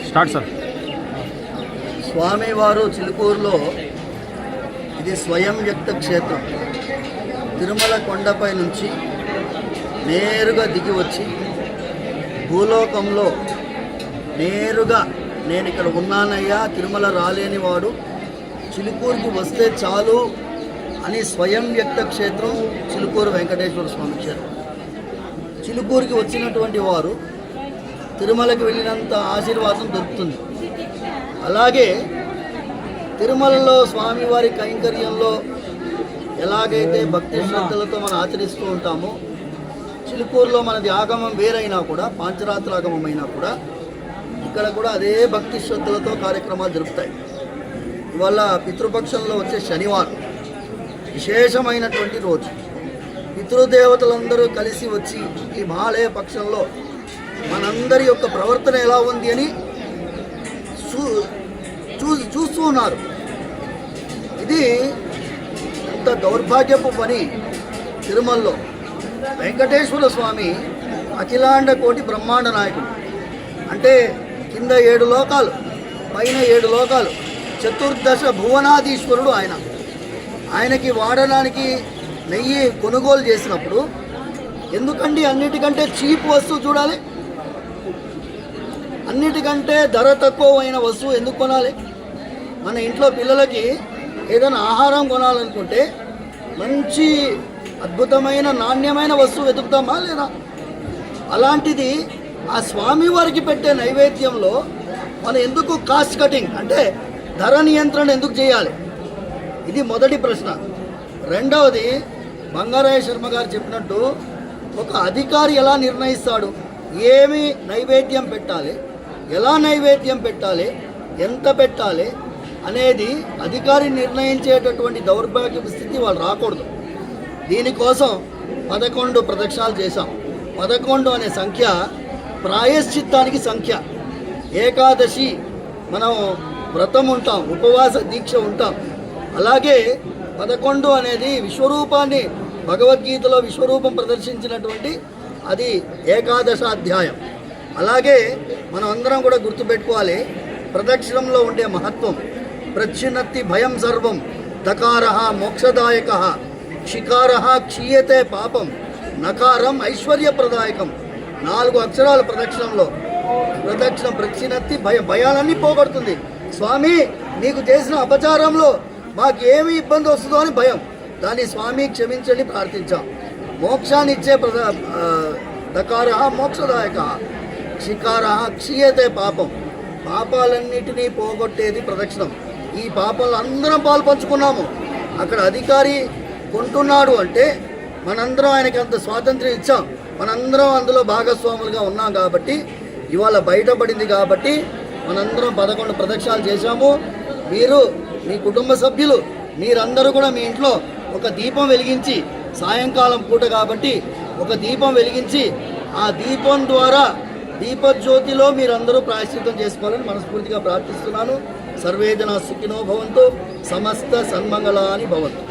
Start sir. స్వామివారు చిలుకూరులో ఇది స్వయం వ్యక్త క్షేత్రం. తిరుమల కొండపై నుంచి నేరుగా దిగి వచ్చి భూలోకంలో నేరుగా నేను ఇక్కడ ఉన్నానయ్యా, తిరుమల రాలేని వాడు చిలుకూరుకి వస్తే చాలు అని స్వయం వ్యక్త క్షేత్రం చిలుకూరు వెంకటేశ్వర స్వామి క్షేత్రం. చిలుకూరుకి వచ్చినటువంటి వారు తిరుమలకి వెళ్ళినంత ఆశీర్వాదం దొరుకుతుంది. అలాగే తిరుమలలో స్వామివారి కైంకర్యంలో ఎలాగైతే భక్తి శ్రద్ధలతో మనం ఆచరిస్తూ ఉంటామో, చిలుకూరులో మనది ఆగమం వేరైనా కూడా, పాంచరాత్ర ఆగమం అయినా కూడా ఇక్కడ కూడా అదే భక్తి శ్రద్ధలతో కార్యక్రమాలు జరుపుతాయి. ఇవాళ పితృపక్షంలో వచ్చే శనివారం విశేషమైనటువంటి రోజు. పితృదేవతలందరూ కలిసి వచ్చి ఈ మహాలయ పక్షంలో మనందరి యొక్క ప్రవర్తన ఎలా ఉంది అని చూస్తూ ఉన్నారు. ఇది ఎంత దౌర్భాగ్యపు పని. తిరుమలలో వెంకటేశ్వర స్వామి అఖిలాండ కోటి బ్రహ్మాండ నాయకుడు. అంటే కింద 7 లోకాలు, పైన 7 లోకాలు, చతుర్దశ భువనాధీశ్వరుడు ఆయన. ఆయనకి వాడడానికి నెయ్యి కొనుగోలు చేసినప్పుడు ఎందుకండి అన్నిటికంటే చీప్ వస్తువు చూడాలి? అన్నిటికంటే ధర తక్కువైన వస్తువు ఎందుకు కొనాలి? మన ఇంట్లో పిల్లలకి ఏదైనా ఆహారం కొనాలనుకుంటే మంచి అద్భుతమైన నాణ్యమైన వస్తువు వెతుకుతామా లేదా? అలాంటిది ఆ స్వామివారికి పెట్టే నైవేద్యంలో మనం ఎందుకు కాస్ట్ కటింగ్ అంటే ధర నియంత్రణ ఎందుకు చేయాలి? ఇది మొదటి ప్రశ్న. రెండవది, బంగారాయ శర్మ గారు చెప్పినట్టు ఒక అధికారి ఎలా నిర్ణయిస్తాడు ఏమి నైవేద్యం పెట్టాలి, ఎలా నైవేద్యం పెట్టాలి, ఎంత పెట్టాలి అనేది అధికారి నిర్ణయించేటటువంటి దౌర్భాగ్య స్థితి వాళ్ళు రాకూడదు. దీనికోసం 11 ప్రదక్షిణాలు చేశాం. 11 అనే సంఖ్య ప్రాయశ్చిత్తానికి సంఖ్య. ఏకాదశి మనం వ్రతం ఉంటాం, ఉపవాస దీక్ష ఉంటాం. అలాగే 11 అనేది విశ్వరూపాన్ని, భగవద్గీతలో విశ్వరూపం ప్రదర్శించినటువంటి అది ఏకాదశాధ్యాయం. అలాగే మనం అందరం కూడా గుర్తుపెట్టుకోవాలి ప్రదక్షిణంలో ఉండే మహత్వం. ప్రచ్చినత్తి భయం సర్వం, దకార మోక్షదాయక, షికార క్షీయతే పాపం, నకారం ఐశ్వర్యప్రదాయకం. 4 అక్షరాలు ప్రదక్షిణంలో. ప్రదక్షిణం ప్రచ్చినత్తి భయాలన్నీ పోగొడుతుంది. స్వామి నీకు చేసిన అపచారంలో మాకు ఏమి ఇబ్బంది వస్తుందో అని భయం, దాన్ని స్వామి క్షమించండి ప్రార్థించాం. మోక్షాన్ని ఇచ్చే దకార మోక్షదాయక, షికార క్షీయతే పాపం, పాపాలన్నిటినీ పోగొట్టేది ప్రదక్షిణం. ఈ పాపాలు అందరం పాలు పంచుకున్నాము. అక్కడ అధికారి కొంటున్నాడు అంటే మనందరం ఆయనకి అంత స్వాతంత్ర్యం ఇచ్చాం, మనందరం అందులో భాగస్వాములుగా ఉన్నాం కాబట్టి ఇవాళ బయటపడింది. కాబట్టి మనందరం 11 ప్రదక్షిణాలు చేశాము. మీరు మీ కుటుంబ సభ్యులు మీరందరూ కూడా మీ ఇంట్లో ఒక దీపం వెలిగించి, సాయంకాలం పూట కాబట్టి ఒక దీపం వెలిగించి ఆ దీపం ద్వారా దీపజ్యోతిలో మీరందరూ ప్రాయశ్చిత్తం చేసుకోవాలని మనస్ఫూర్తిగా ప్రార్థిస్తున్నాను. సర్వే జనా సుఖినో భవంతు, సమస్త సన్మంగళాని భవంతు.